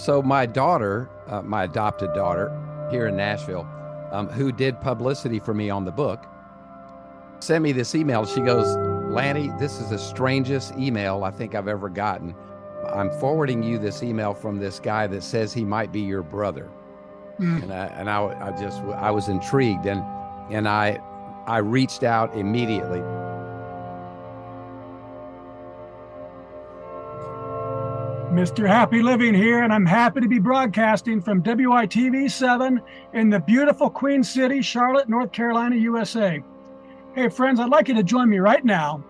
So my daughter, my adopted daughter here in Nashville, who did publicity for me on the book, sent me this email. She goes, Lanny, this is the strangest email I think I've ever gotten. I'm forwarding you this email from this guy that says he might be your brother. And I was intrigued, and I reached out immediately. Mr. Happy Living here, and I'm happy to be broadcasting from WITV 7 in the beautiful Queen City, Charlotte, North Carolina, USA. Hey friends, I'd like you to join me right now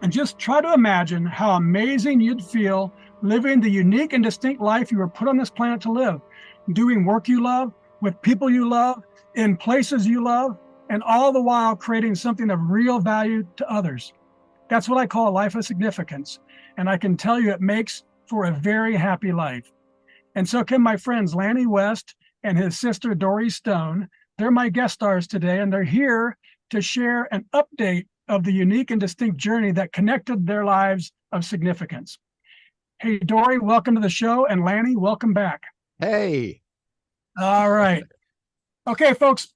and just try to imagine how amazing you'd feel living the unique and distinct life you were put on this planet to live, doing work you love, with people you love, in places you love, and all the while creating something of real value to others. That's what I call a life of significance, and I can tell you it makes for a very happy life. And so can my friends Lanny West and his sister Dori Stone. They're my guest stars today, and they're here to share an update of the unique and distinct journey that connected their lives of significance. Hey, Dori, welcome to the show, and Lanny, welcome back. Hey. All right. Okay, folks,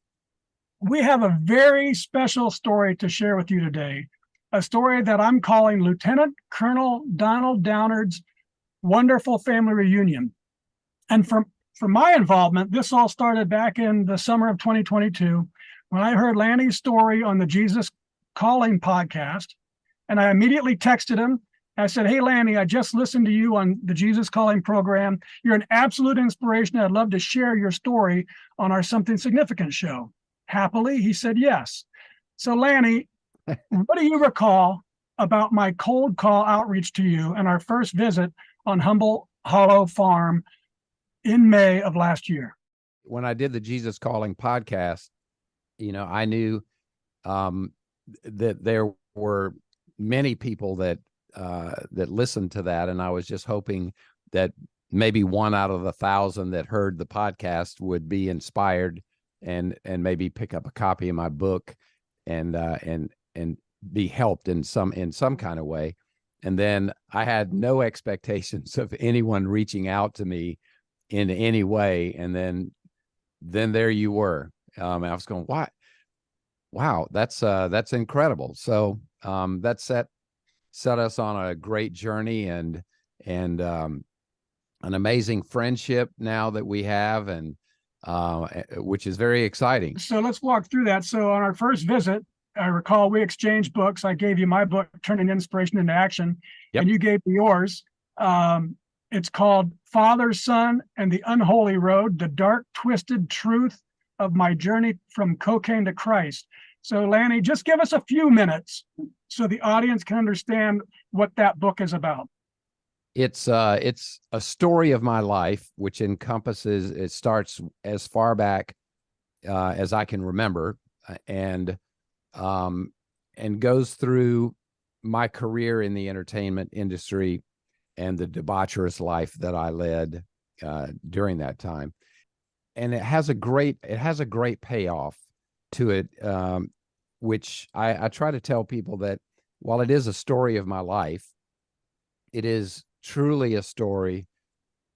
we have a very special story to share with you today, a story that I'm calling Lieutenant Colonel Donald Downard's Wonderful Family Reunion. And for my involvement, this all started back in the summer of 2022 when I heard Lanny's story on the Jesus Calling podcast. And I immediately texted him. I said, hey, Lanny, I just listened to you on the Jesus Calling program. You're an absolute inspiration. I'd love to share your story on our Something Significant show. Happily, he said yes. So, Lanny, what do you recall about my cold call outreach to you and our first visit on Humble Hollow Farm in May of last year? When I did the Jesus Calling podcast, I knew that there were many people that listened to that, and I was just hoping that maybe 1 out of 1,000 that heard the podcast would be inspired and maybe pick up a copy of my book and be helped in some kind of way. And then I had no expectations of anyone reaching out to me in any way. And then there you were. I was going, what? Wow, that's incredible. So that set us on a great journey and an amazing friendship now that we have, and which is very exciting. So let's walk through that. So on our first visit, I recall we exchanged books. I gave you my book, Turning Inspiration into Action, Yep. And you gave me yours. It's called Father, Son, and the Unholy Road, The Dark, Twisted Truth of My Journey from Cocaine to Christ. So, Lanny, just give us a few minutes so the audience can understand what that book is about. It's a story of my life, which encompasses, it starts as far back as I can remember, and goes through my career in the entertainment industry and the debaucherous life that I led during that time. And it has a great payoff to it, which I try to tell people that while it is a story of my life, it is truly a story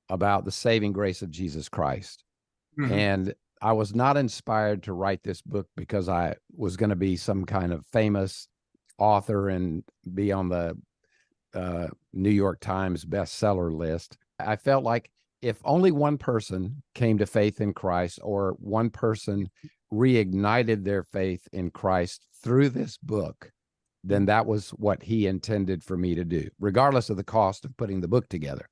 about the saving grace of Jesus Christ. Mm-hmm. And I was not inspired to write this book because I was going to be some kind of famous author and be on the New York Times bestseller list. I felt like if only one person came to faith in Christ, or one person reignited their faith in Christ through this book, then that was what he intended for me to do, regardless of the cost of putting the book together.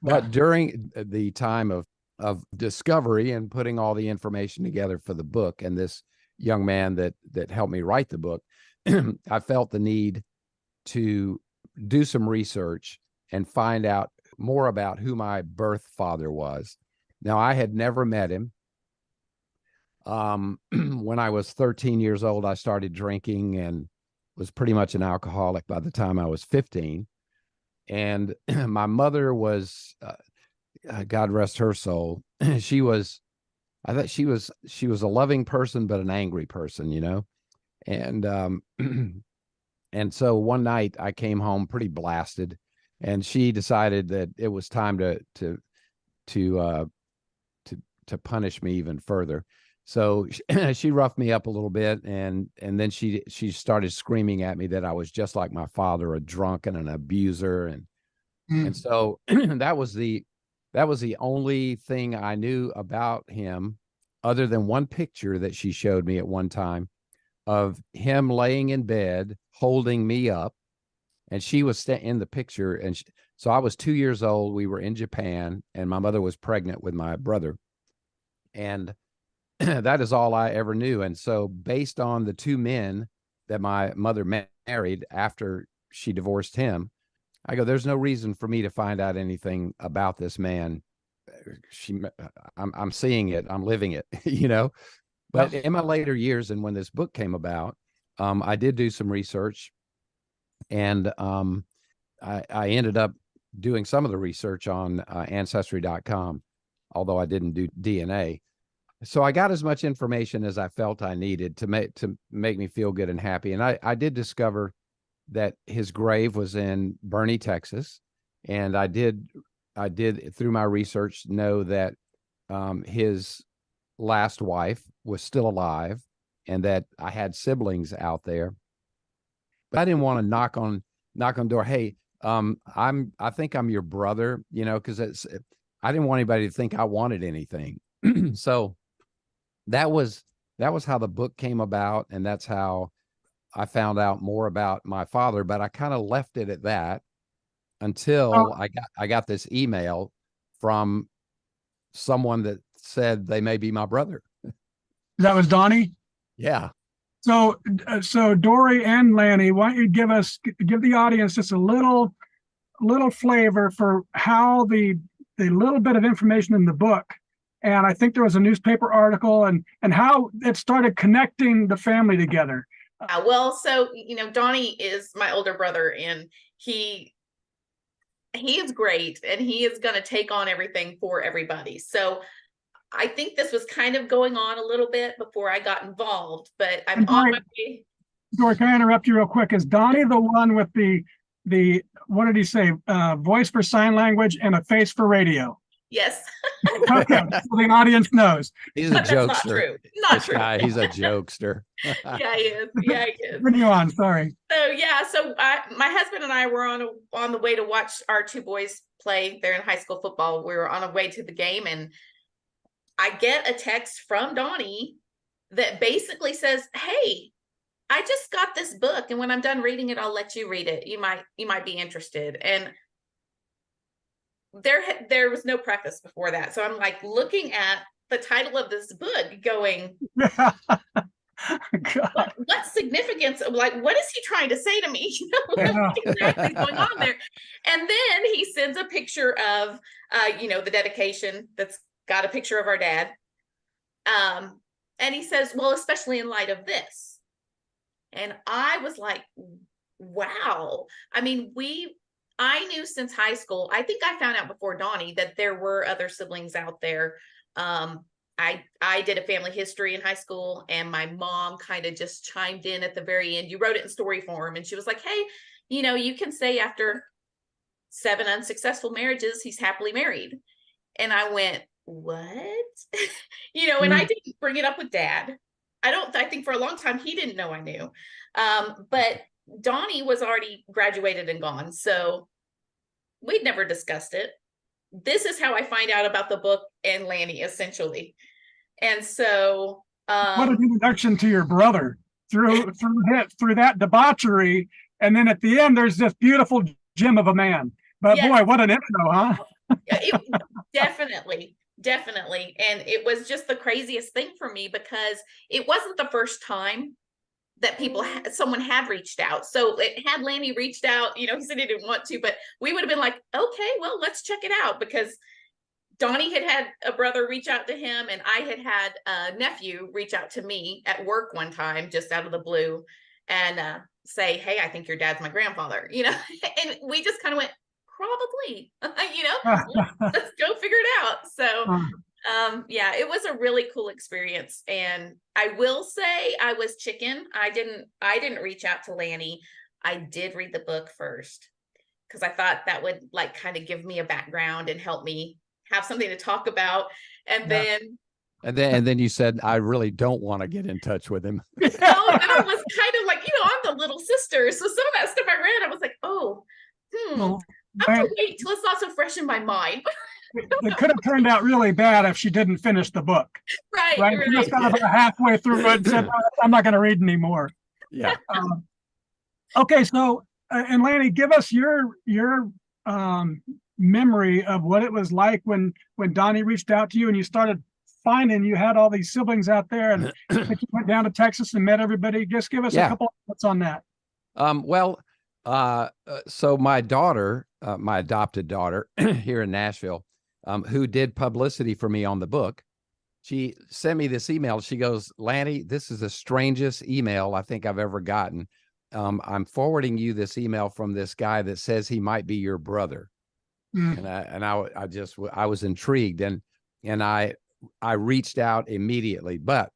But during the time of discovery and putting all the information together for the book, and this young man that helped me write the book, I felt the need to do some research and find out more about who my birth father was. Now, I had never met him. When I was 13 years old, I started drinking and was pretty much an alcoholic by the time I was 15. And my mother was, God rest her soul, I thought she was a loving person, but an angry person, and so one night I came home pretty blasted, and she decided that it was time to to to punish me even further. So she roughed me up a little bit, and then she started screaming at me that I was just like my father, a drunk and an abuser, and so that was the only thing I knew about him, other than one picture that she showed me at one time of him laying in bed holding me up, and she was in the picture, and so I was 2 years old. We were in Japan, and my mother was pregnant with my brother, and that is all I ever knew. And so, based on the two men that my mother married after she divorced him, I go, there's no reason for me to find out anything about this man. I'm seeing it, I'm living it, you know. But in my later years, and when this book came about, I did do some research, and I ended up doing some of the research on Ancestry.com, although I didn't do DNA. So I got as much information as I felt I needed to make me feel good and happy. And I did discover that his grave was in Bernie, Texas, and I did through my research know that his last wife was still alive, and that I had siblings out there. But I didn't want to knock on door. Hey, I think I'm your brother, you know, because I didn't want anybody to think I wanted anything. So that was how the book came about, and that's how I found out more about my father. But I kind of left it at that until I got this email from someone that said they may be my brother. That was Donny? Yeah. So Dori and Lanny, why don't you give the audience just a little flavor for how the little bit of information in the book, and I think there was a newspaper article, and how it started connecting the family together. Well, so, you know, Donny is my older brother, and he is great, and he is going to take on everything for everybody. So I think this was kind of going on a little bit before I got involved, but I'm on my way. Dori, can I interrupt you real quick? Is Donny the one with the what did he say? Voice for sign language and a face for radio? Yes. Okay, so the audience knows. He's a jokester. Not true. Not true. Guy, he's a jokester. Yeah, he is. Yeah, he is. Bring you on. Sorry. So yeah, so my husband and I were on the way to watch our two boys play. They're in high school football. We were on our way to the game, and I get a text from Donny that basically says, "Hey, I just got this book, and when I'm done reading it, I'll let you read it. You might be interested." And there was no preface before that, so I'm like looking at the title of this book, going, what significance of, like, what is he trying to say to me? You know, what exactly is going on there? And then he sends a picture of you know, the dedication that's got a picture of our dad. And he says, well, especially in light of this. And I was like, wow. I mean, I knew since high school, I think I found out before Donny that there were other siblings out there. I did a family history in high school, and my mom kind of just chimed in at the very end. You wrote it in story form, and she was like, hey, you know, you can say after 7 unsuccessful marriages, he's happily married. And I went, what? You know, and I didn't bring it up with Dad. I think for a long time he didn't know I knew. But Donny was already graduated and gone, so we'd never discussed it. This is how I find out about the book and Lanny, essentially. And so what an introduction to your brother through that debauchery, and then at the end there's this beautiful gem of a man. But yes. Boy, what an intro, huh? Definitely. And it was just the craziest thing for me, because it wasn't the first time that someone had reached out. So it had Lanny reached out, you know, he said he didn't want to, but we would have been like, okay, well, let's check it out, because Donny had a brother reach out to him, and I had a nephew reach out to me at work one time, just out of the blue, and say, hey, I think your dad's my grandfather, you know. And we just kind of went, probably, you know, let's go figure it out. So yeah, it was a really cool experience. And I will say I was chicken. I didn't reach out to Lanny. I did read the book first, because I thought that would, like, kind of give me a background and help me have something to talk about. And then and then you said, I really don't want to get in touch with him. no, then I was kind of like, I'm the little sister. So some of that stuff I read, I was like, Well, I have to wait till it's not so fresh in my mind. it could have turned out really bad if she didn't finish the book. Right. She just got about halfway through it and said, I'm not going to read anymore. Yeah. Okay, so and Lanny, give us your memory of what it was like when Donny reached out to you and you started finding you had all these siblings out there, and you went down to Texas and met everybody. Just give us a couple of thoughts on that. So my daughter, my adopted daughter here in Nashville, who did publicity for me on the book, she sent me this email. She goes, Lanny, this is the strangest email I think I've ever gotten. I'm forwarding you this email from this guy that says he might be your brother. And I was intrigued, and I reached out immediately. But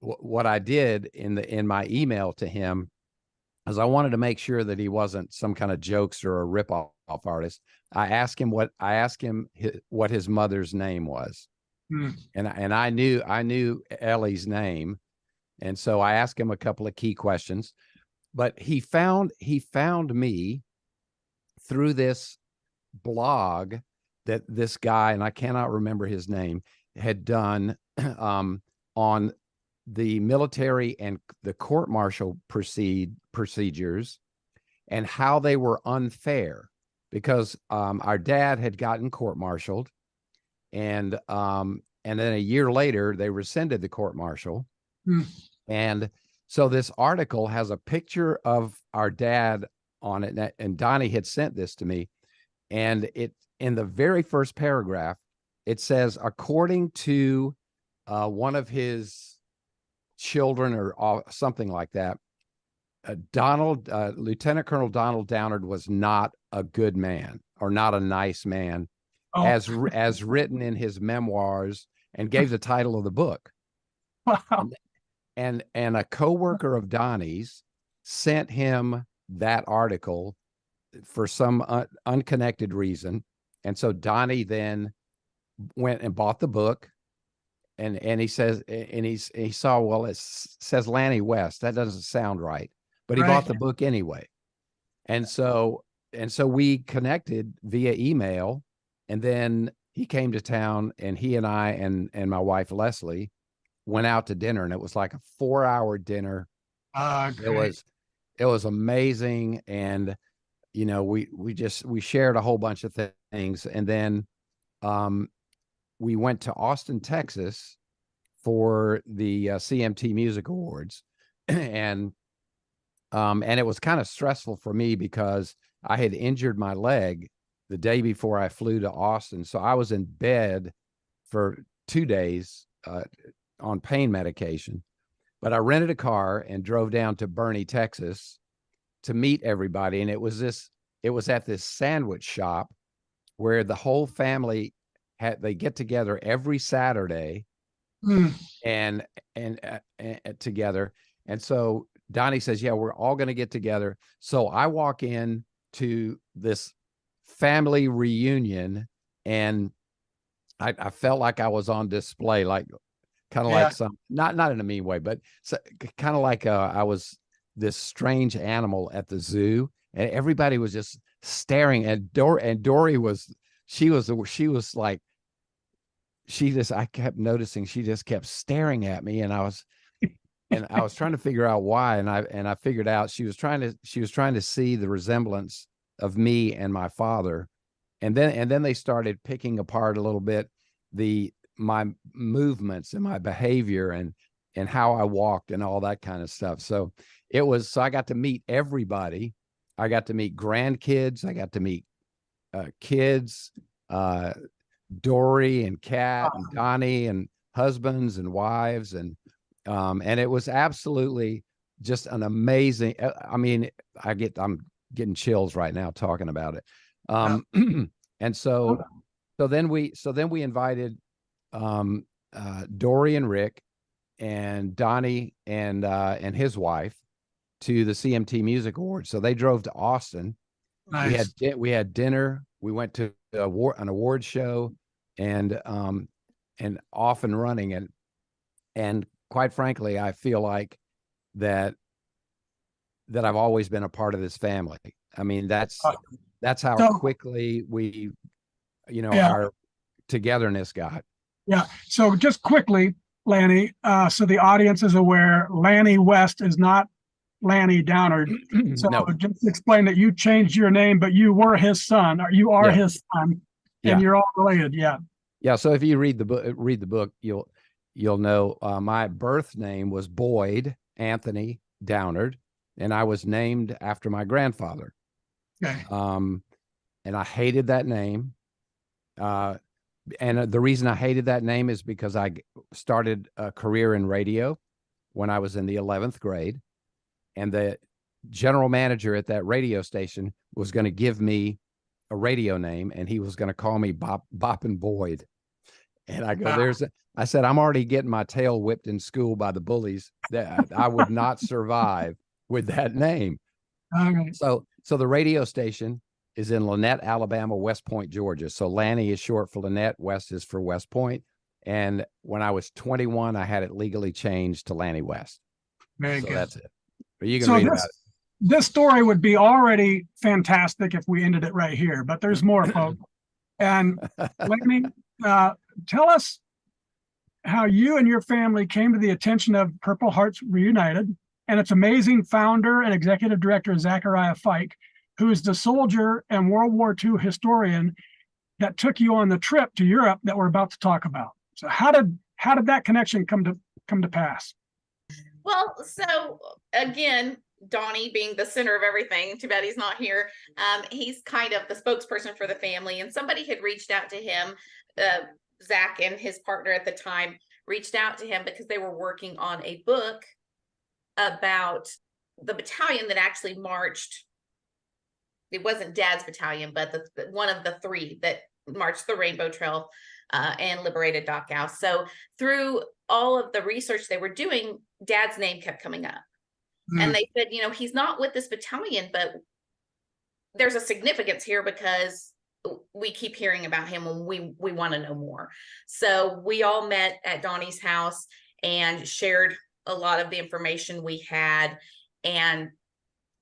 what I did in my email to him is I wanted to make sure that he wasn't some kind of jokester or rip-off artist. I asked him what his mother's name was. And I knew Ellie's name. And so I asked him a couple of key questions, but he found me through this blog that this guy, and I cannot remember his name, had done on the military and the court-martial procedures and how they were unfair, because our dad had gotten court-martialed, and then a year later they rescinded the court-martial. And so this article has a picture of our dad on it, and Donny had sent this to me, and it, in the very first paragraph, it says, according to one of his children or something like that, Lieutenant Colonel Donald Downard was not a good man, or not a nice man, as written in his memoirs, and gave the title of the book. Wow. And a coworker of Donny's sent him that article for some unconnected reason. And so Donny then went and bought the book, and he says, and he saw, well, it says Lanny West. That doesn't sound right, but he bought the book anyway. And so we connected via email, and then he came to town, and he and I and my wife Leslie went out to dinner, and it was like a 4-hour dinner. It was amazing. And we shared a whole bunch of things, and then we went to Austin, Texas for the CMT Music Awards. And it was kind of stressful for me because I had injured my leg the day before I flew to Austin. So I was in bed for 2 days on pain medication, but I rented a car and drove down to Bernie, Texas to meet everybody. And it was at this sandwich shop where the whole family they get together every Saturday and together. And so Donny says, yeah, we're all going to get together. So I walk in to this family reunion, and I felt like I was on display, like kind of like some, not in a mean way, but kind of like I was this strange animal at the zoo, and everybody was just staring at Dori. And Dori was like, I kept noticing she just kept staring at me, and I was trying to figure out why. And I figured out she was trying to see the resemblance of me and my father. And then they started picking apart a little bit my movements and my behavior and how I walked and all that kind of stuff. So I got to meet everybody. I got to meet grandkids. I got to meet kids, Dori and Kat and Donny, and husbands and wives. And it was absolutely just an amazing, I mean, I'm getting chills right now talking about it. And so then we invited Dori and Rick and Donny and his wife to the CMT Music Awards. So they drove to Austin. Nice. We had dinner. We went to an award show, and off and running. And quite frankly, I feel like that I've always been a part of this family. I mean, that's how So- quickly we, Yeah. our togetherness got. Yeah. So just quickly, Lanny, so the audience is aware, Lanny West is not Lanny Downard. So No. just explain that you changed your name, but you were his son, or you are Yeah. his son, Yeah. and you're all related. Yeah. Yeah. So if you read the book, you'll know my birth name was Boyd Anthony Downard, and I was named after my grandfather. Okay. And I hated that name. And the reason I hated that name is because I started a career in radio when I was in the 11th grade. And the general manager at that radio station was going to give me a radio name, and he was going to call me Boppin' Boyd. And I go, I said, I'm already getting my tail whipped in school by the bullies. That I would not survive with that name. Okay. So the radio station is in Lynette, Alabama, West Point, Georgia. So Lanny is short for Lynette, West is for West Point. And when I was 21, I had it legally changed to Lanny West. Very so good. That's it. But you can read about it. This story would be already fantastic if we ended it right here, but there's more, folks. And Lanny, tell us how you and your family came to the attention of Purple Hearts Reunited and its amazing founder and executive director, Zachariah Fike, who is the soldier and World War II historian that took you on the trip to Europe that we're about to talk about. So how did that connection come to pass? Well, so again, Donny being the center of everything, too bad he's not here. He's kind of the spokesperson for the family, and somebody had reached out to him. Zach and his partner at the time reached out to him because they were working on a book about the battalion that actually marched. It wasn't Dad's battalion, but one of the three that marched the Rainbow Trail and liberated Dachau. So through all of the research they were doing, Dad's name kept coming up. And they said, he's not with this battalion, but there's a significance here because we keep hearing about him and we want to know more. So we all met at Donny's house and shared a lot of the information we had. And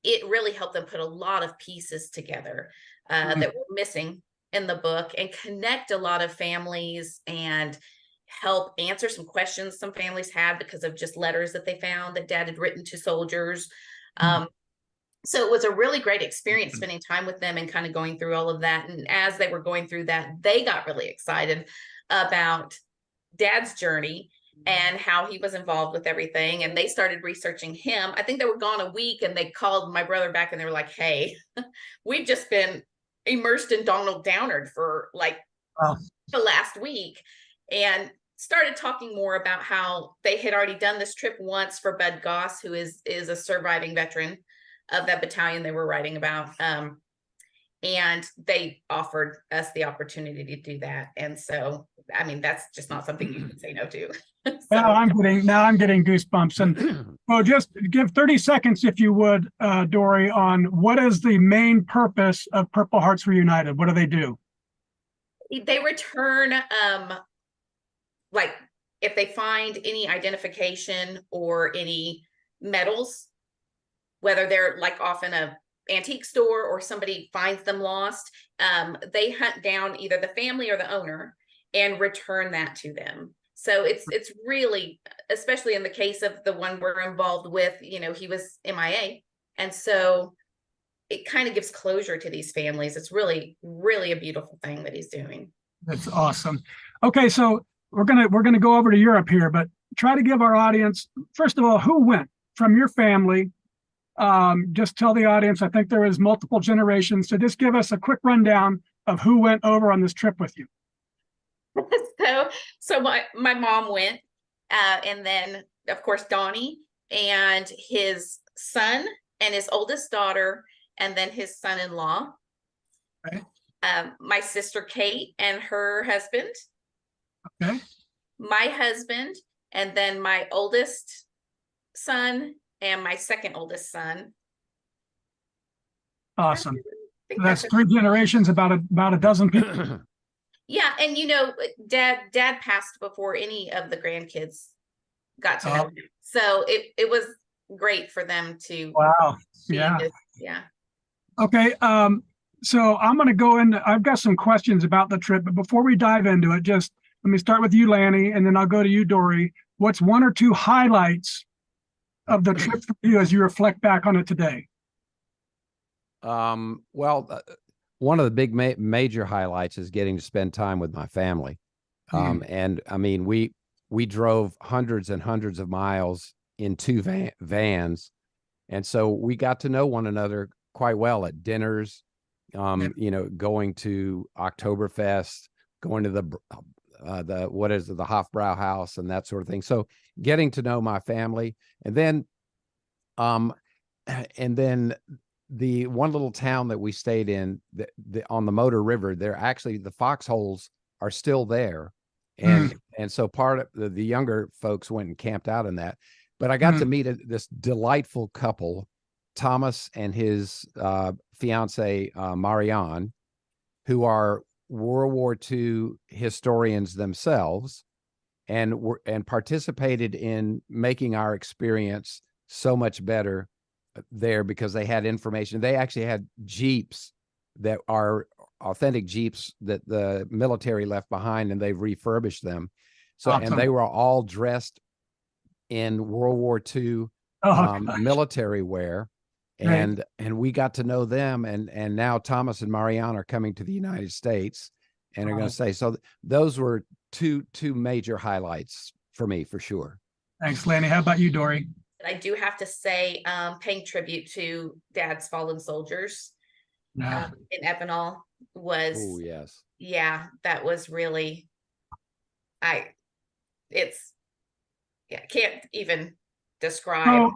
it really helped them put a lot of pieces together that were missing in the book and connect a lot of families and help answer some questions some families had because of just letters that they found that Dad had written to soldiers. So it was a really great experience spending time with them and kind of going through all of that. And as they were going through that, they got really excited about Dad's journey and how he was involved with everything. And they started researching him. I think they were gone a week and they called my brother back and they were like, hey, we've just been immersed in Donald Downard for like the last week, and started talking more about how they had already done this trip once for Bud Goss, who is a surviving veteran of that battalion they were writing about. And they offered us the opportunity to do that. And so, I mean, that's just not something you can say no to. So, now I'm getting goosebumps. And well, just give 30 seconds, if you would, Dori, on what is the main purpose of Purple Hearts Reunited? What do they do? they return, like if they find any identification or any medals, whether they're like off in a antique store or somebody finds them lost, they hunt down either the family or the owner and return that to them. So it's really, especially in the case of the one we're involved with, you know, he was MIA. And so it kind of gives closure to these families. It's really, really a beautiful thing that he's doing. That's awesome. Okay, so we're gonna go over to Europe here, but try to give our audience, first of all, who went from your family. Just tell the audience, I think there was multiple generations. So just give us a quick rundown of who went over on this trip with you. So my mom went, and then of course Donny and his son and his oldest daughter, and then his son-in-law. Okay. My sister Kate and her husband. Okay. My husband, and then my oldest son and my second oldest son. Awesome. So that's 3 generations, about a dozen people. Yeah, and dad passed before any of the grandkids got to know him. So it was great for them to Wow. see Yeah. this. Yeah. Okay. So I'm going to go in. I've got some questions about the trip, but before we dive into it, just let me start with you, Lanny, and then I'll go to you, Dori. What's one or two highlights of the trip for you as you reflect back on it today? Well, one of the big major highlights is getting to spend time with my family. And I mean, we drove hundreds and hundreds of miles in two vans. And so we got to know one another quite well at dinners, going to Oktoberfest, going to the Hofbrau house and that sort of thing. So getting to know my family, and then the one little town that we stayed in on the Motor River, there actually the foxholes are still there. And so part of the younger folks went and camped out in that. But I got to meet this delightful couple, Thomas and his fiance, Marianne, who are World War II historians themselves, and participated in making our experience so much better there because they had information. They actually had Jeeps that are authentic Jeeps that the military left behind, and they've refurbished them. So, awesome. And they were all dressed in World War II military wear. And we got to know them, and now Thomas and Marianne are coming to the United States and are going to stay. So those were two major highlights for me, for sure. Thanks, Lanny. How about you, Dori? I do have to say, paying tribute to Dad's fallen soldiers in Epinal was, that was really, can't even describe.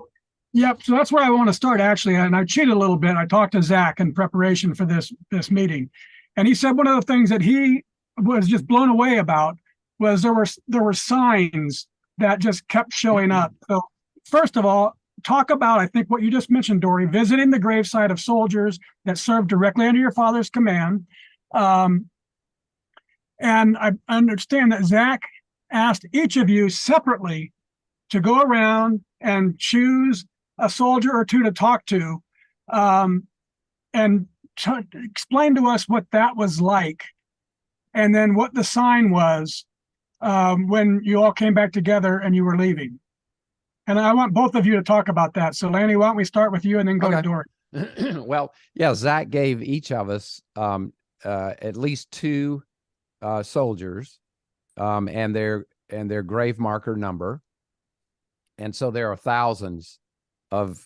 Yep. So that's where I want to start, actually. And I cheated a little bit. I talked to Zach in preparation for this meeting, and he said one of the things that he was just blown away about was there were signs that just kept showing up. So first of all, talk about, I think, what you just mentioned, Dori, visiting the gravesite of soldiers that served directly under your father's command. And I understand that Zach asked each of you separately to go around and choose a soldier or two to talk to, and explain to us what that was like, and then what the sign was when you all came back together and you were leaving. And I want both of you to talk about that. So, Lanny, why don't we start with you and then go to Dori? Well, yeah, Zach gave each of us at least two soldiers and their grave marker number. And so there are thousands of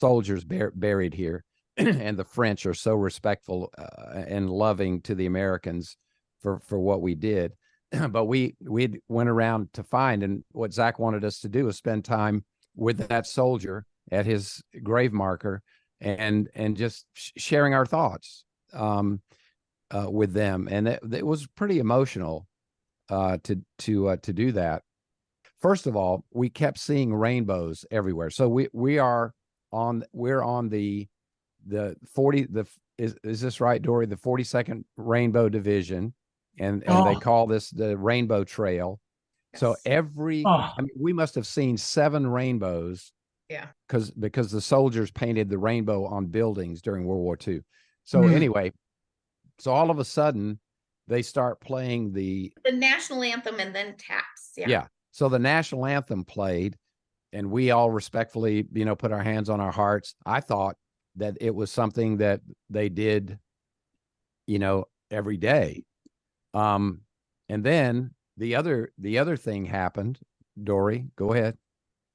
soldiers buried here, and the French are so respectful and loving to the Americans for what we did. But we went around to find, and what Zach wanted us to do is spend time with that soldier at his grave marker and just sharing our thoughts with them. And it was pretty emotional to do that. First of all, we kept seeing rainbows everywhere. So we're on the 40, is this right, Dori? The 42nd Rainbow Division. And they call this the Rainbow Trail. Yes. So I mean, we must have seen 7 rainbows. Yeah. Because the soldiers painted the rainbow on buildings during World War II. So anyway, so all of a sudden they start playing the national anthem and then taps. Yeah. Yeah. So the national anthem played, and we all respectfully, put our hands on our hearts. I thought that it was something that they did, every day. And then the other thing happened. Dori, go ahead.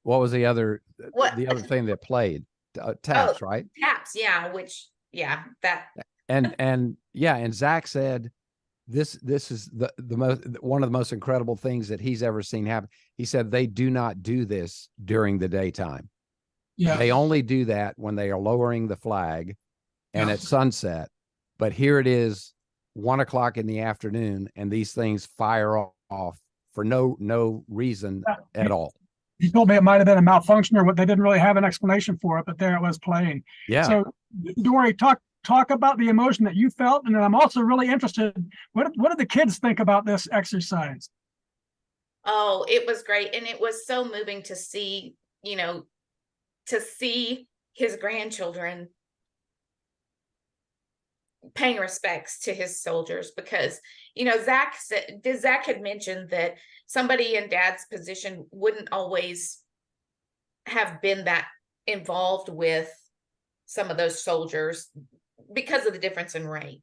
What was the other thing that played? Taps, right? Taps, yeah. And Zach said, this is one of the most incredible things that he's ever seen happen. He said they do not do this during the daytime. Yeah. They only do that when they are lowering the flag and at sunset. But here it is, 1 o'clock in the afternoon, and these things fire off for no reason at all. You told me it might have been a malfunction or what. They didn't really have an explanation for it, but there it was playing. Yeah. So, Dori, talk talk about the emotion that you felt? And then I'm also really interested, what did the kids think about this exercise? Oh, it was great. And it was so moving to see, to see his grandchildren paying respects to his soldiers, because Zach had mentioned that somebody in Dad's position wouldn't always have been that involved with some of those soldiers because of the difference in rank.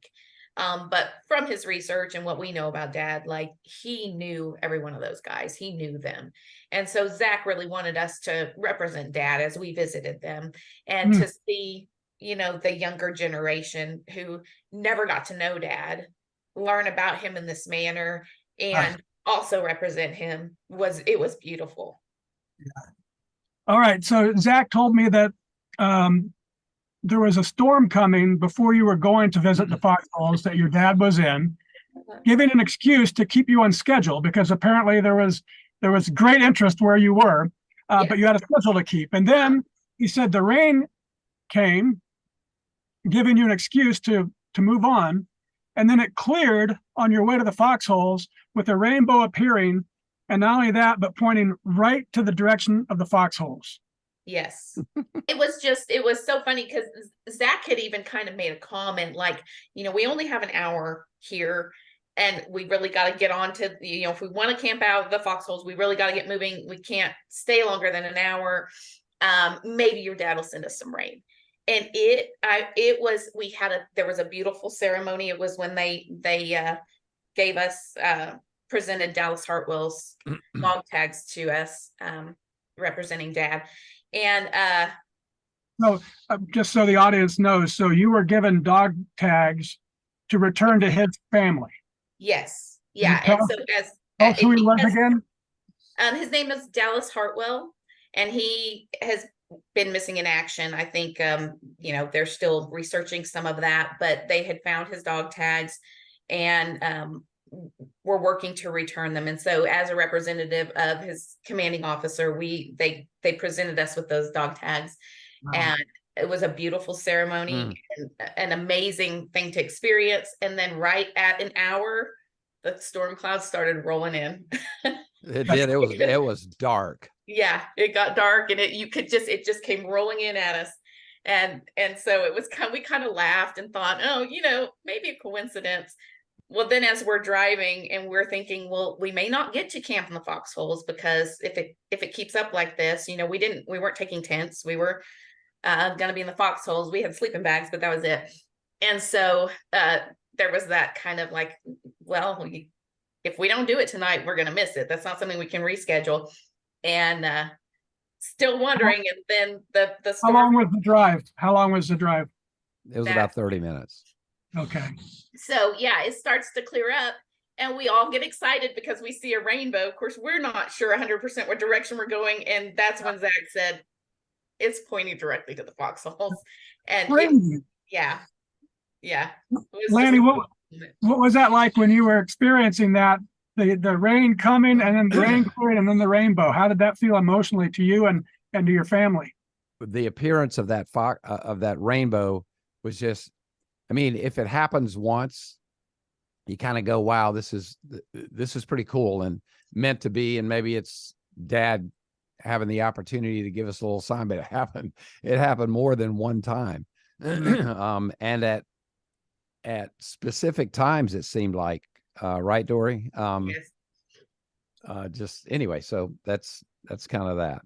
But from his research and what we know about Dad, like, he knew every one of those guys. He knew them. And so Zach really wanted us to represent Dad as we visited them, and to see, the younger generation who never got to know Dad learn about him in this manner and also represent him. It was beautiful. Yeah. All right. So Zach told me that there was a storm coming before you were going to visit the foxholes that your dad was in, giving an excuse to keep you on schedule, because apparently there was great interest where you were, but you had a schedule to keep. And then he said the rain came, giving you an excuse to move on. And then it cleared on your way to the foxholes with a rainbow appearing. And not only that, but pointing right to the direction of the foxholes. Yes. It was so funny because Zach had even kind of made a comment like, we only have an hour here, and we really got to get on to, if we want to camp out the foxholes, we really got to get moving. We can't stay longer than an hour. Maybe your dad will send us some rain. And there was a beautiful ceremony. It was when they gave us, presented Dallas Hartwell's dog tags to us, representing Dad. And so just so the audience knows, so you were given dog tags to return to his family. Yes. Yeah. And so as who he was again? His name is Dallas Hartwell, and he has been missing in action. I think they're still researching some of that, but they had found his dog tags and were working to return them. And so as a representative of his commanding officer, they presented us with those dog tags. Wow. And it was a beautiful ceremony and an amazing thing to experience. And then right at an hour, the storm clouds started rolling in. It did. It was dark. Yeah, it got dark, and it just came rolling in at us. And so we kind of laughed and thought, oh, maybe a coincidence. Well, then as we're driving and we're thinking, well, we may not get to camp in the foxholes, because if it keeps up like this, we weren't taking tents. We were going to be in the foxholes. We had sleeping bags, but that was it. And so there was that kind of like, well, if we don't do it tonight, we're going to miss it. That's not something we can reschedule. And still wondering. And then the storm. How long was the drive? It was about 30 minutes. Okay. So yeah, it starts to clear up, and we all get excited because we see a rainbow. Of course, we're not sure 100% what direction we're going, and that's when Zach said it's pointing directly to the foxholes. And yeah. Lanny, what was that like when you were experiencing that? The rain coming, and then the rain clearing, and then the rainbow. How did that feel emotionally to you and to your family? The appearance of that rainbow was just, I mean, if it happens once, you kind of go, wow, this is pretty cool and meant to be. And maybe it's Dad having the opportunity to give us a little sign, but it happened more than one time. And at specific times, it seemed like, right, Dori? Yes. Just anyway, so that's kind of that.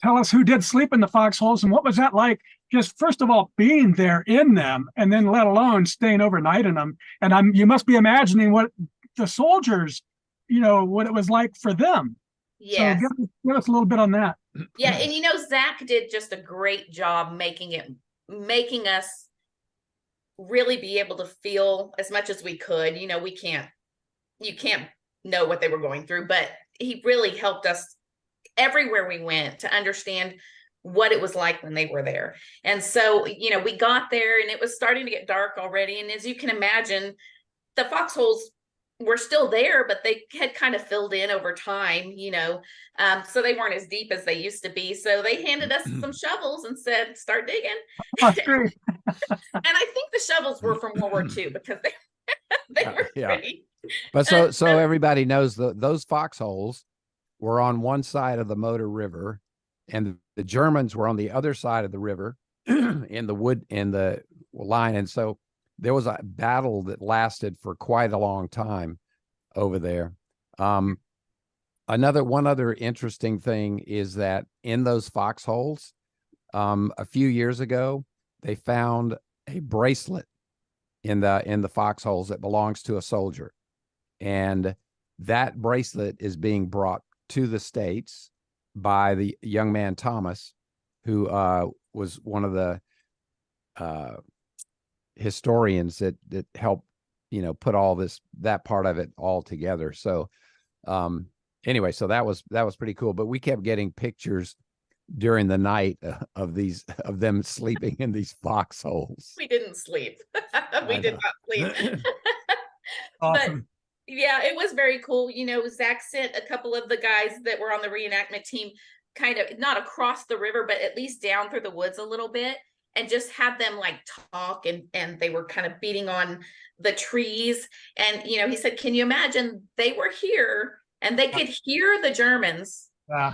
Tell us who did sleep in the foxholes, and what was that like? Just first of all, being there in them, and then let alone staying overnight in them. And you must be imagining what the soldiers, what it was like for them. Yes. So give us a little bit on that. Yeah, and Zach did just a great job making us really be able to feel as much as we could. You can't know what they were going through, but he really helped us everywhere we went to understand what it was like when they were there. And so, we got there and it was starting to get dark already. And as you can imagine, the foxholes were still there, but they had kind of filled in over time, so they weren't as deep as they used to be. So they handed us some shovels and said, start digging. That's great. I think the shovels were from World War II because they were pretty. But so everybody knows those foxholes were on one side of the Motor River, and the Germans were on the other side of the river in the line. And so there was a battle that lasted for quite a long time over there. One other interesting thing is that in those foxholes, a few years ago, they found a bracelet in the foxholes that belongs to a soldier. And that bracelet is being brought to the States by the young man Thomas, who was one of the historians that helped, put all that part of it all together. So anyway, so that was pretty cool. But we kept getting pictures during the night of them sleeping in these foxholes. We didn't sleep. We did not sleep. Awesome. But yeah, it was very cool. Zach sent a couple of the guys that were on the reenactment team kind of not across the river, but at least down through the woods a little bit, and just had them like talk, and they were kind of beating on the trees. And, he said, can you imagine they were here and they could hear the Germans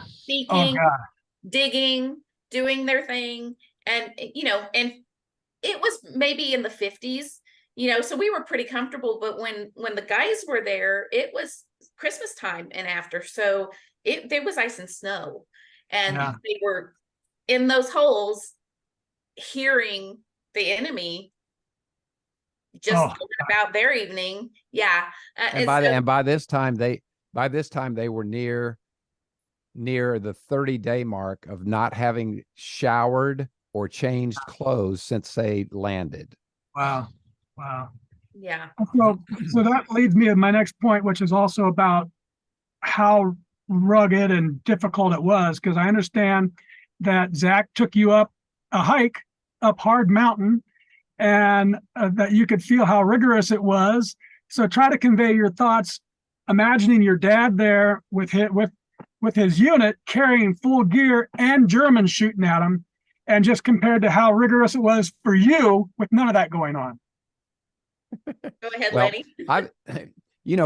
speaking, digging, doing their thing. And, and it was maybe in the 50s, so we were pretty comfortable. But when the guys were there, it was Christmas time and after. So there was ice and snow, and they were in those holes hearing the enemy just going about their evening. Yeah. And by this time they were near the 30-day mark of not having showered or changed clothes since they landed. Wow. Yeah. So that leads me to my next point, which is also about how rugged and difficult it was, because I understand that Zach took you up a hike up hard mountain, and that you could feel how rigorous it was. So try to convey your thoughts, imagining your dad there with his unit carrying full gear and Germans shooting at him, and just compared to how rigorous it was for you with none of that going on. Go ahead, Lanny.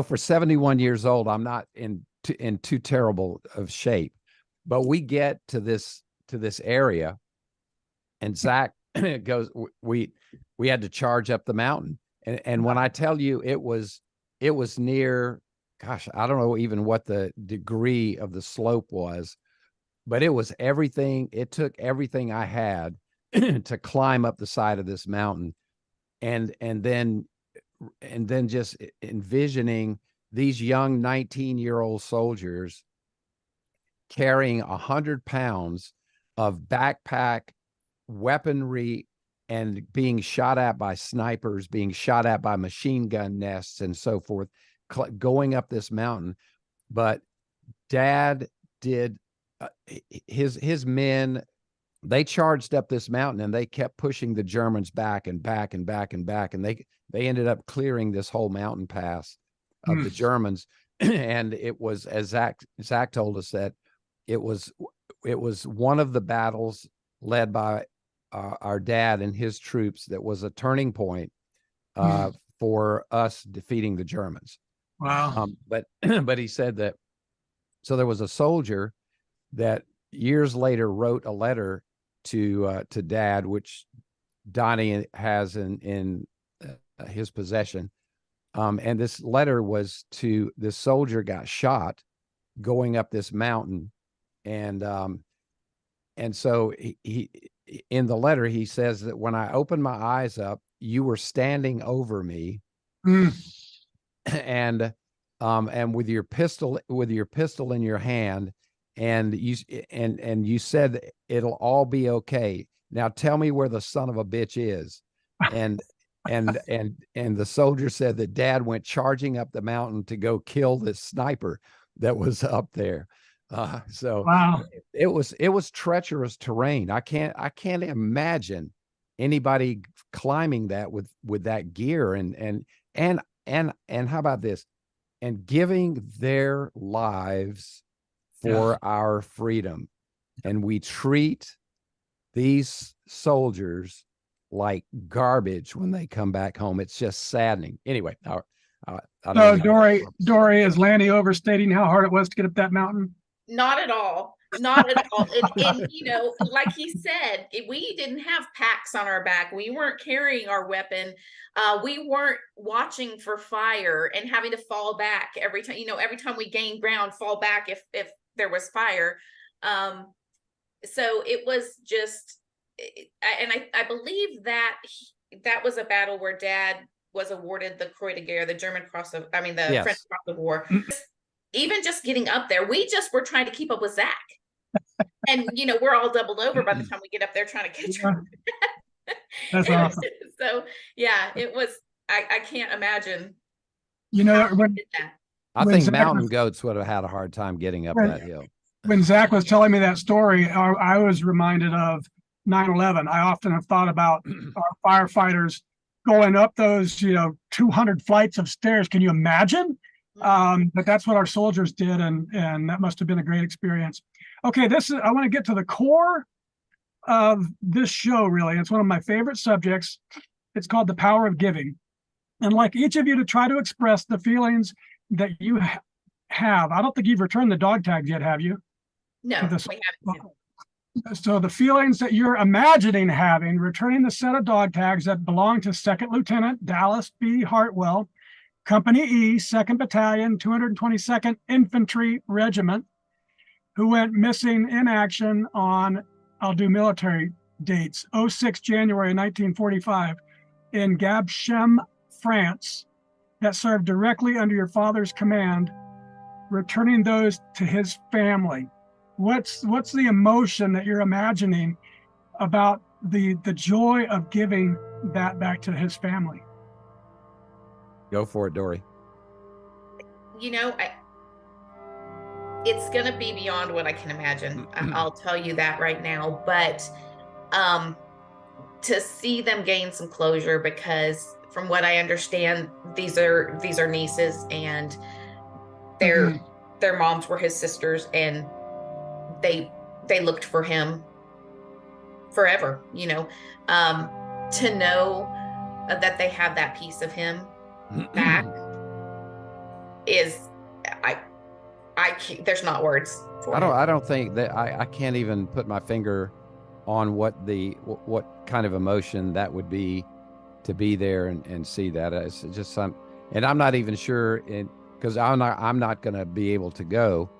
For 71 years old, I'm not in too terrible of shape, but we get to this area, and Zach goes, we had to charge up the mountain, and when I tell you it was near, gosh, I don't know even what the degree of the slope was, but it was everything. It took everything I had to climb up the side of this mountain, and then just envisioning these young 19-year-old soldiers carrying 100 pounds of backpack weaponry and being shot at by snipers, being shot at by machine gun nests and so forth, going up this mountain. But Dad did his men, they charged up this mountain, and they kept pushing the Germans back and back and back and back, and they ended up clearing this whole mountain pass of the Germans. And it was, as Zach told us, that it was one of the battles led by our dad and his troops that was a turning point for us defeating the Germans. Wow. But he said that, so there was a soldier that years later wrote a letter to Dad, which Donny has in his possession. And this letter was to this soldier got shot going up this mountain. And so he in the letter, he says that when I opened my eyes up, you were standing over me, and with your pistol in your hand, and you said it'll all be okay. Now tell me where the son of a bitch is. And the soldier said that Dad went charging up the mountain to go kill this sniper that was up there. So wow. It was treacherous terrain. I can't imagine anybody climbing that with that gear, and how about this, and giving their lives for our freedom. And we treat these soldiers like garbage when they come back home. It's just saddening. Anyway, I don't So know. Dori, is Lanny overstating how hard it was to get up that mountain? Not at all. Not at all. And you know, like he said, we didn't have packs on our back. We weren't carrying our weapon. We weren't watching for fire and having to fall back every time. You know, every time we gained ground, fall back if there was fire. So it was just, and I believe that that was a battle where Dad was awarded the Croix de Guerre, the German Cross of, I mean, the Yes. French Cross of War. Even just getting up there, we just were trying to keep up with Zach. And, you know, we're all doubled over by the time we get up there trying to catch him. That's awesome. So, yeah, it was, I can't imagine. You know, I think mountain goats would have had a hard time getting up that hill. When Zach was telling me that story, I was reminded of 9/11. I often have thought about our firefighters going up those, 200 flights of stairs. Can you imagine? But that's what our soldiers did, and that must have been a great experience. Okay, I want to get to the core of this show, really. It's one of my favorite subjects. It's called The Power of Giving. And like each of you to try to express the feelings that you have. I don't think you've returned the dog tags yet, have you? No, we haven't. So the feelings that you're imagining having, returning the set of dog tags that belong to Second Lieutenant Dallas B. Hartwell, Company E, 2nd Battalion, 222nd Infantry Regiment, who went missing in action on, I'll do military dates, 06 January 1945 in Gabchem, France, that served directly under your father's command, returning those to his family. What's the emotion that you're imagining about the joy of giving that back to his family? Go for it, Dori. You know, it's going to be beyond what I can imagine. I'll tell you that right now. But to see them gain some closure, because from what I understand, these are nieces, and their moms were his sisters, and they looked for him forever. You know, to know that they have that piece of him back is, I can't, there's not words for it. I don't think that I can't even put my finger on what kind of emotion that would be to be there and see that. It's just some, and I'm not even sure, because I'm not going to be able to go,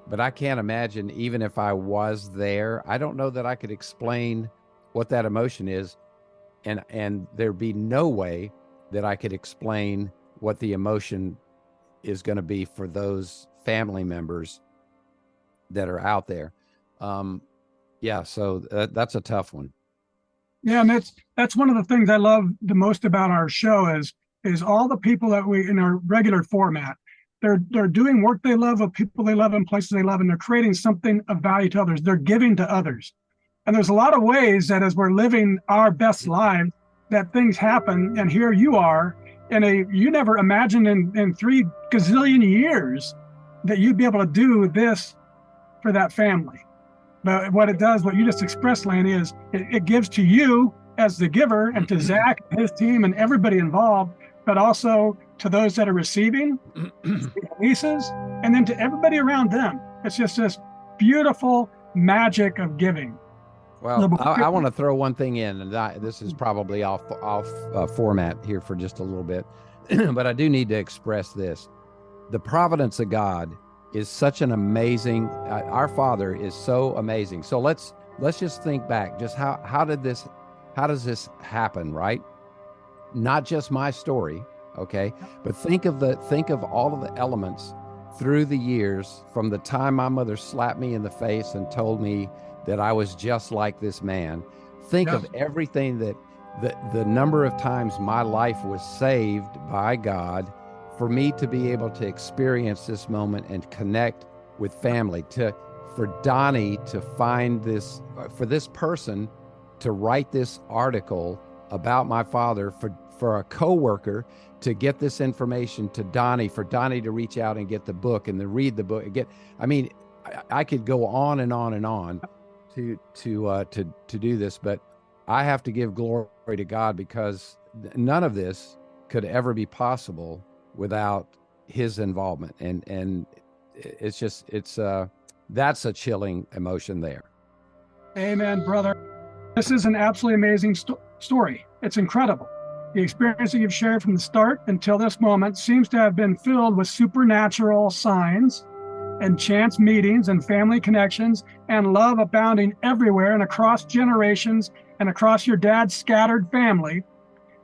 but I can't imagine, even if I was there, I don't know that I could explain what that emotion is, and there'd be no way that I could explain what the emotion is going to be for those family members that are out there. Yeah, so that's a tough one. Yeah, and that's one of the things I love the most about our show is all the people that we, in our regular format, they're doing work they love, with people they love, in places they love, and they're creating something of value to others. They're giving to others. And there's a lot of ways that as we're living our best lives, that things happen, and here you are, you never imagined in 3 gazillion years that you'd be able to do this for that family. But what it does, what you just expressed, Lanny, is it gives to you as the giver, and to Zach, his team, and everybody involved, but also to those that are receiving, nieces, and then to everybody around them. It's just this beautiful magic of giving. Well, I want to throw one thing in, and this is probably off format here for just a little bit, but I do need to express this. The providence of God is such an amazing, our Father is so amazing. So let's just think back, just how does this happen, right? Not just my story, okay? But think of all of the elements through the years, from the time my mother slapped me in the face and told me that I was just like this man. Think of everything the number of times my life was saved by God, for me to be able to experience this moment and connect with family, for Donny to find this, for this person to write this article about my father, for a coworker to get this information to Donny, for Donny to reach out and get the book and to read the book again. I mean, I could go on and on and on to do this, but I have to give glory to God, because none of this could ever be possible without his involvement. And it's just, that's a chilling emotion there. Amen, brother. This is an absolutely amazing story. It's incredible. The experience that you've shared from the start until this moment seems to have been filled with supernatural signs and chance meetings and family connections and love abounding everywhere and across generations and across your dad's scattered family.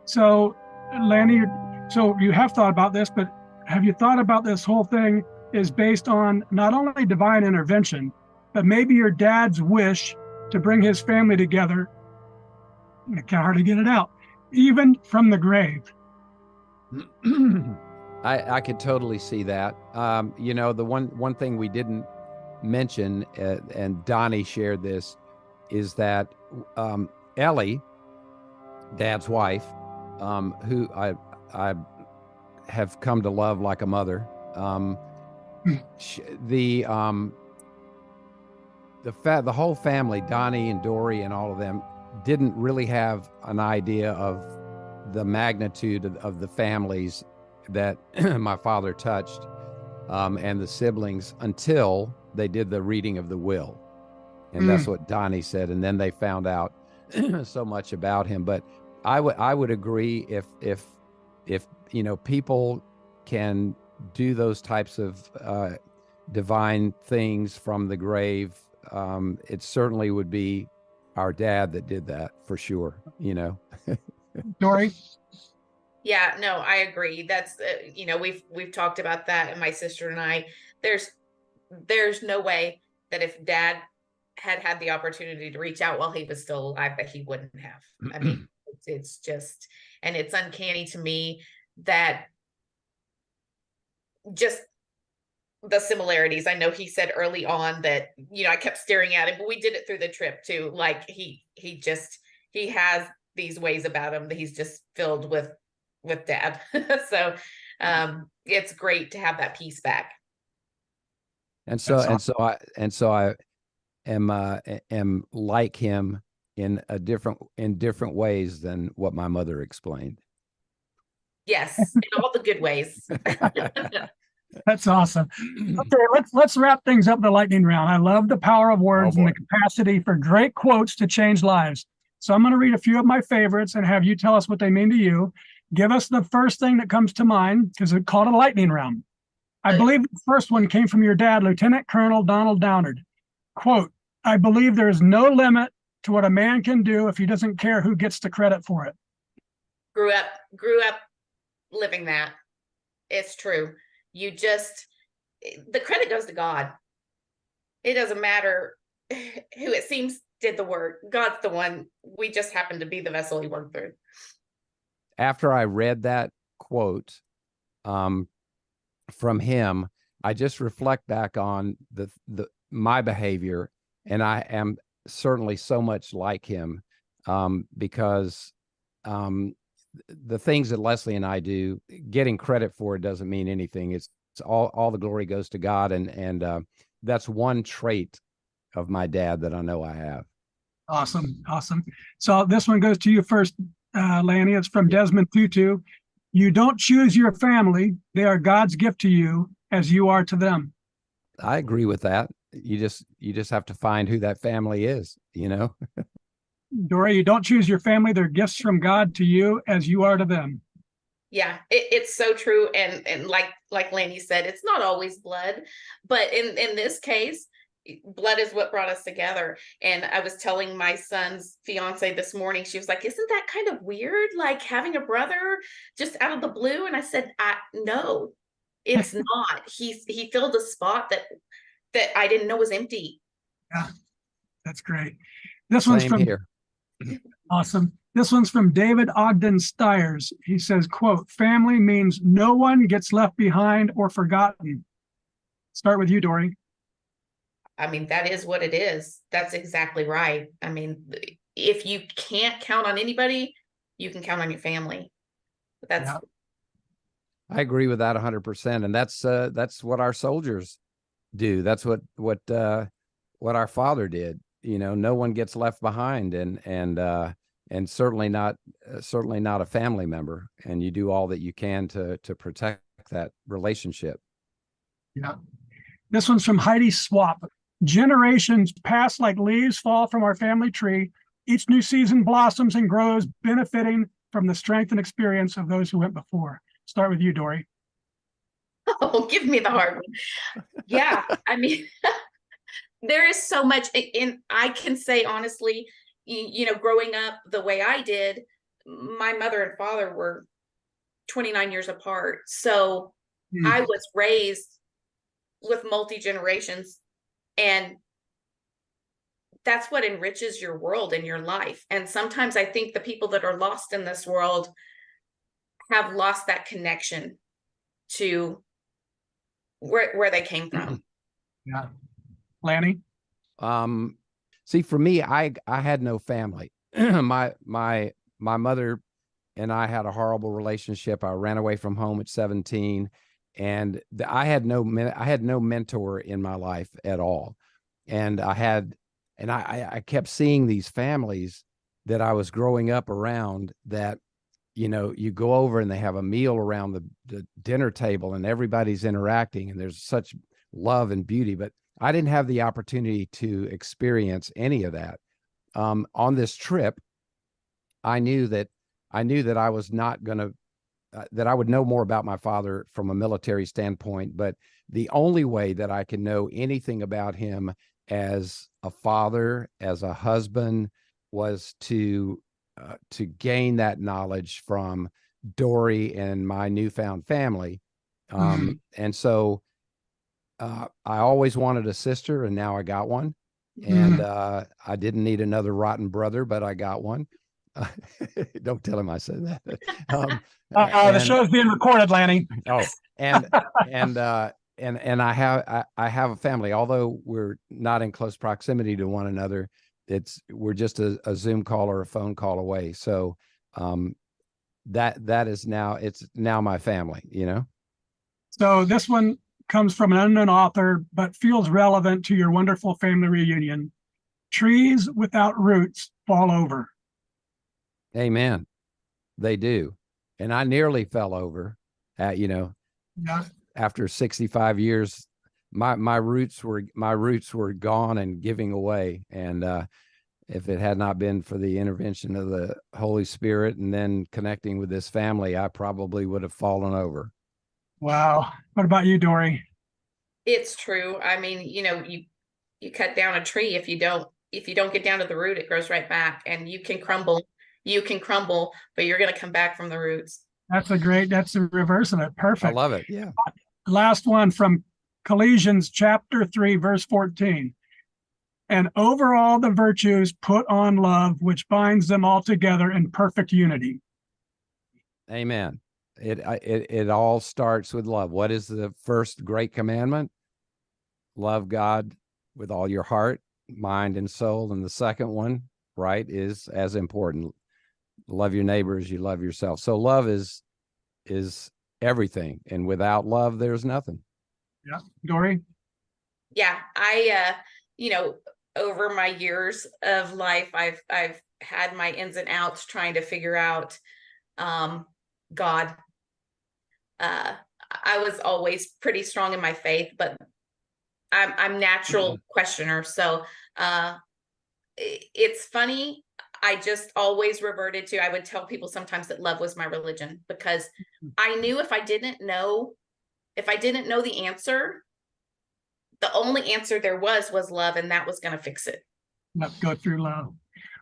So, Lanny, so you have thought about this, but have you thought about this whole thing is based on not only divine intervention, but maybe your dad's wish to bring his family together? I can't hardly get it out. Even from the grave. I could totally see that. You know, the one thing we didn't mention, and Donny shared this, is that Ellie, Dad's wife, who I have come to love like a mother, the whole family, Donny and Dori and all of them, didn't really have an idea of the magnitude of the families that my father touched, and the siblings, until they did the reading of the will. And that's what Donny said. And then they found out so much about him. But I would agree, if you know, people can do those types of divine things from the grave, it certainly would be our dad that did that, for sure, you know. Dori? Yeah, no, I agree. That's you know, we've talked about that, and my sister and I, there's no way that if dad had the opportunity to reach out while he was still alive, that he wouldn't have. I mean, it's just, and it's uncanny to me that just the similarities. I know he said early on that, you know, I kept staring at him, but we did it through the trip too. Like he has these ways about him that he's just filled with dad. So it's great to have that piece back. And so I am like him in different ways than what my mother explained. Yes, in all the good ways. That's awesome. Okay, let's wrap things up in the lightning round. I love the power of words and the capacity for great quotes to change lives. So I'm going to read a few of my favorites and have you tell us what they mean to you. Give us the first thing that comes to mind, because it's called a lightning round. I believe the first one came from your dad, Lieutenant Colonel Donald Downard. Quote, "I believe there is no limit to what a man can do if he doesn't care who gets the credit for it." Grew up living that. It's true. The credit goes to God. It doesn't matter who it seems did the work. God's the one. We just happen to be the vessel he worked through. After I read that quote from him, I just reflect back on my behavior, and I am certainly so much like him, because the things that Leslie and I do, getting credit for it doesn't mean anything. It's all the glory goes to God, and that's one trait of my dad that I know I have. Awesome. So this one goes to you first, Lanny. It's from Desmond Tutu. "You don't choose your family; they are God's gift to you, as you are to them." I agree with that. You just have to find who that family is, you know. Dori, "You don't choose your family; they're gifts from God to you, as you are to them." Yeah, it's so true. And like Lanny said, it's not always blood, but in this case, blood is what brought us together. And I was telling my son's fiance this morning, she was like, "Isn't that kind of weird? Like having a brother just out of the blue?" And I said, no, it's not. He filled a spot that I didn't know was empty. Yeah, that's great. This one's from here. Awesome. This one's from David Ogden Stiers. He says, quote, "Family means no one gets left behind or forgotten." Start with you, Dori. I mean, that is what it is. That's exactly right. I mean, if you can't count on anybody, you can count on your family. I agree with that 100%. And that's what our soldiers do. That's what our father did. You know, no one gets left behind. And and certainly not a family member. And you do all that you can to protect that relationship. Yeah. This one's from Heidi Swap. Generations pass like leaves fall from our family tree. Each new season blossoms and grows, benefiting from the strength and experience of those who went before. Start with you, Dori. Oh, give me the hard one. Yeah, I mean, there is so much, and I can say honestly, you know, growing up the way I did, my mother and father were 29 years apart. So I was raised with multi-generations, and that's what enriches your world and your life. And sometimes I think the people that are lost in this world have lost that connection to where they came from. Yeah. Lanny? See, for me, I had no family. My mother and I had a horrible relationship. I ran away from home at 17, and I had no mentor in my life at all. And I kept seeing these families that I was growing up around that, you know, you go over and they have a meal around the dinner table and everybody's interacting and there's such love and beauty, but I didn't have the opportunity to experience any of that. On this trip, I knew that I was not going to, that I would know more about my father from a military standpoint, but the only way that I can know anything about him as a father, as a husband, was to gain that knowledge from Dori and my newfound family. And so I always wanted a sister, and now I got one. And I didn't need another rotten brother, but I got one. Don't tell him I said that. The show's being recorded, Lanny. Oh, and I have a family. Although we're not in close proximity to one another, we're just a Zoom call or a phone call away. So that is it's now my family, you know. So this one comes from an unknown author, but feels relevant to your wonderful family reunion. Trees without roots fall over. Amen. They do. And I nearly fell over after 65 years. My roots were gone and giving away. And if it had not been for the intervention of the Holy Spirit and then connecting with this family, I probably would have fallen over. Wow. What about you, Dori? It's true. I mean, you know, you cut down a tree, if you don't get down to the root, it grows right back, and you can crumble, but you're going to come back from the roots. That's the reverse of it. Perfect. I love it. Yeah. Last one from Colossians chapter 3, verse 14. And over all the virtues, put on love, which binds them all together in perfect unity. Amen. It all starts with love. What is the first great commandment? Love God with all your heart, mind, and soul. And the second one, right, is as important. Love your neighbor as you love yourself. So love is everything. And without love, there's nothing. Yeah. Dori? Yeah. I, over my years of life, I've had my ins and outs trying to figure out God. I was always pretty strong in my faith, but I'm natural questioner. So it's funny. I just always reverted to, I would tell people sometimes that love was my religion, because I knew if I didn't know the answer, the only answer there was love, and that was going to fix it. Let's go through love.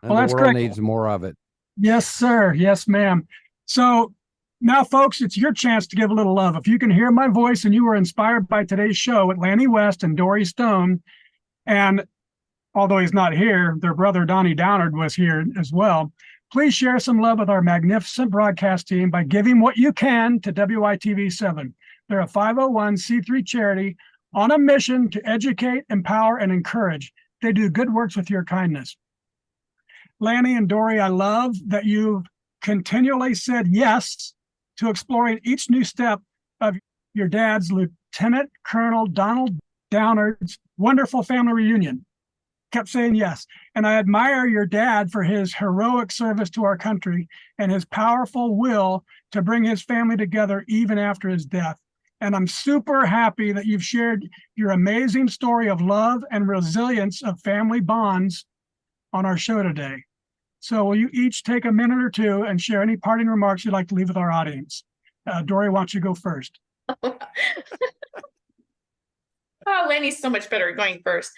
And well, the world needs more of it. Yes, sir. Yes, ma'am. So now, folks, it's your chance to give a little love. If you can hear my voice and you were inspired by today's show with Lanny West and Dori Stone, and although he's not here, their brother Donny Downard was here as well, please share some love with our magnificent broadcast team by giving what you can to WITV7. They're a 501c3 charity on a mission to educate, empower, and encourage. They do good works with your kindness. Lanny and Dori, I love that you've continually said yes to exploring each new step of your dad's Lieutenant Colonel Donald Downard's wonderful family reunion. kept saying yes. And I admire your dad for his heroic service to our country and his powerful will to bring his family together even after his death. And I'm super happy that you've shared your amazing story of love and resilience of family bonds on our show today. So will you each take a minute or two and share any parting remarks you'd like to leave with our audience? Dori, why don't you go first? Oh, Lanny's so much better at going first.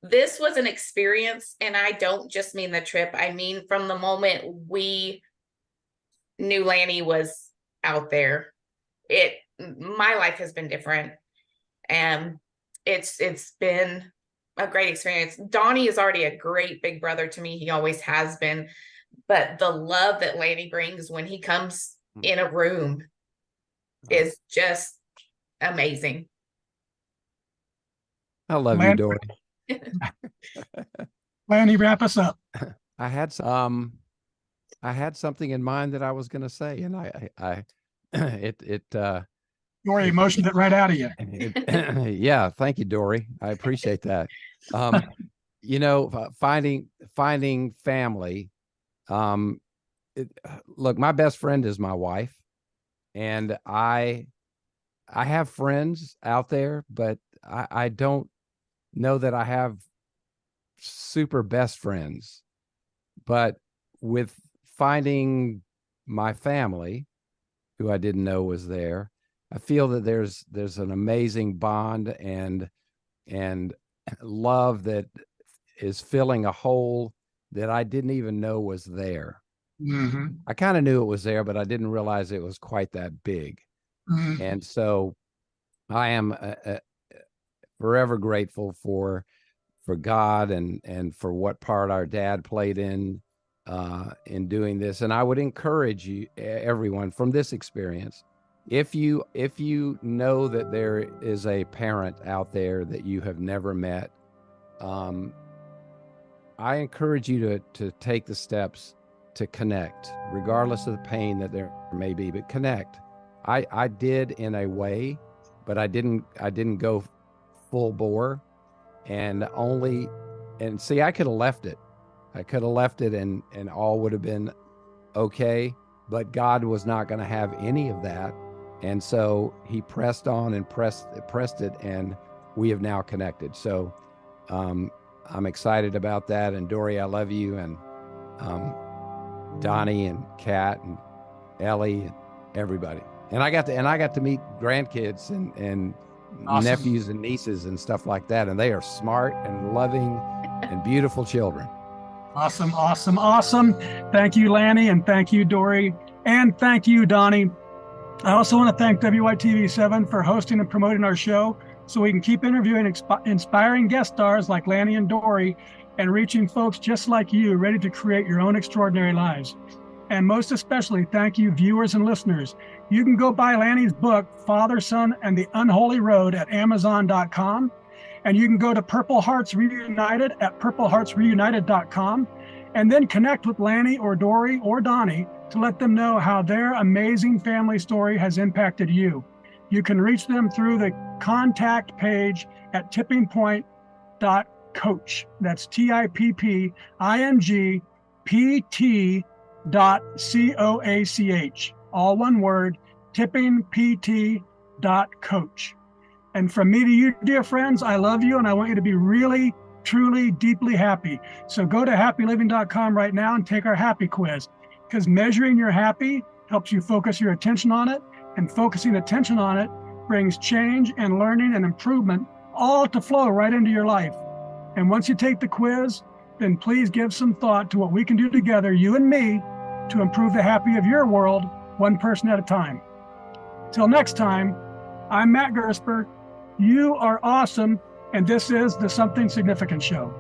This was an experience, and I don't just mean the trip. I mean, from the moment we knew Lanny was out there, my life has been different. And it's been a great experience. Donny is already a great big brother to me. He always has been. But the love that Lanny brings when he comes in a room is just amazing. I love you, Dori. Lanny, wrap us up. I had something in mind that I was going to say, and Dori motioned it right out of you. Yeah, thank you, Dori. I appreciate that. Finding family. Look, my best friend is my wife, and I have friends out there, but I don't know that I have super best friends. But with finding my family, who I didn't know was there, I feel that there's an amazing bond and love that is filling a hole that I didn't even know was there. Mm-hmm. I kind of knew it was there, but I didn't realize it was quite that big. Mm-hmm. And so I am forever grateful for God and for what part our dad played in doing this. And I would encourage everyone from this experience, if you know that there is a parent out there that you have never met, I encourage you to take the steps to connect, regardless of the pain that there may be, but connect. I did in a way, but I didn't go full bore, and see, I could have left it. I could have left it and all would have been okay, but God was not going to have any of that. And so he pressed on and pressed it, and we have now connected. So I'm excited about that. And Dori, I love you, and Donny and Kat and Ellie and everybody. And I got to meet grandkids and awesome. Nephews and nieces and stuff like that. And they are smart and loving and beautiful children. Awesome, awesome, awesome. Thank you, Lanny, and thank you, Dori, and thank you, Donny. I also want to thank WITV7 for hosting and promoting our show so we can keep interviewing inspiring guest stars like Lanny and Dori and reaching folks just like you ready to create your own extraordinary lives. And most especially, thank you, viewers and listeners. You can go buy Lanny's book, Father, Son, and the Unholy Road at Amazon.com. And you can go to Purple Hearts Reunited at purpleheartsreunited.com and then connect with Lanny or Dori or Donny to let them know how their amazing family story has impacted you. You can reach them through the contact page at tippingpoint.coach. That's tippingpt.coach. All one word, tippingpt.coach. And from me to you, dear friends, I love you, and I want you to be really, truly, deeply happy. So go to happyliving.com right now and take our happy quiz, because measuring your happy helps you focus your attention on it, and focusing attention on it brings change and learning and improvement all to flow right into your life. And once you take the quiz, then please give some thought to what we can do together, you and me, to improve the happy of your world, one person at a time. Till next time, I'm Matt Gersper. You are awesome, and this is the Something Significant Show.